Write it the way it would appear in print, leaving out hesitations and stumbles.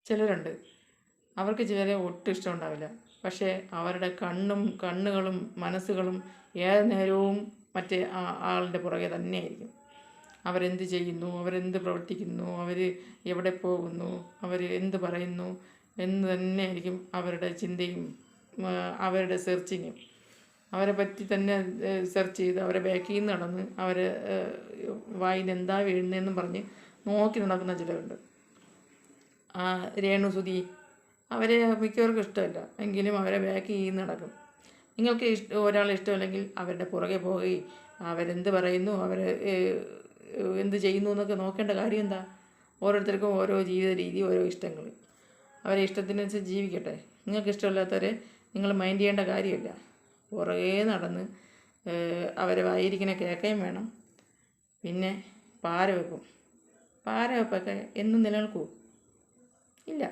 ചിലരുണ്ട്, അവർക്ക് ചിലരെ ഒട്ടും ഇഷ്ടമുണ്ടാവില്ല. പക്ഷേ അവരുടെ കണ്ണുകളും മനസ്സുകളും ഏത് നേരവും മറ്റേ ആളിൻ്റെ പുറകെ തന്നെയായിരിക്കും. അവരെന്ത് ചെയ്യുന്നു, അവരെന്ത് പ്രവർത്തിക്കുന്നു, അവർ എവിടെ പോകുന്നു, അവർ എന്ത് പറയുന്നു എന്ന് തന്നെയായിരിക്കും അവരുടെ ചിന്തയും അവരുടെ സെർച്ചിങ്ങും. അവരെ പറ്റി തന്നെ സെർച്ച് ചെയ്ത് അവരെ ബാക്കിൽ നിന്ന് നടന്ന് അവരെ വായിൽ എന്താ വീഴുന്നതെന്നും പറഞ്ഞ് നോക്കി നടക്കുന്ന ചിലരുണ്ട്. രേണുസുതി, അവരെ മിക്കവർക്കും ഇഷ്ടമല്ല, എങ്കിലും അവരെ ബാക്കിൽ നിന്ന് നടക്കും. നിങ്ങൾക്ക് ഒരാളെ ഇഷ്ടമല്ലെങ്കിൽ അവരുടെ പുറകെ പോവുകയും അവരെന്ത് പറയുന്നു, അവർ എന്ത് ചെയ്യുന്നു എന്നൊക്കെ നോക്കേണ്ട കാര്യം എന്താ? ഓരോരുത്തർക്കും ഓരോ ജീവിത രീതി, ഓരോ ഇഷ്ടങ്ങൾ. അവരെ ഇഷ്ടത്തിനനുസരിച്ച് ജീവിക്കട്ടെ. നിങ്ങൾക്ക് ഇഷ്ടമില്ലാത്തവരെ നിങ്ങൾ മൈൻഡ് ചെയ്യേണ്ട കാര്യമില്ല. പുറകെ നടന്ന് അവരെ വായിരിക്കണ കേൾക്കുകയും വേണം. പിന്നെ പാരവെപ്പൊക്കെ എന്നും നിലനിൽക്കുമോ? ഇല്ല.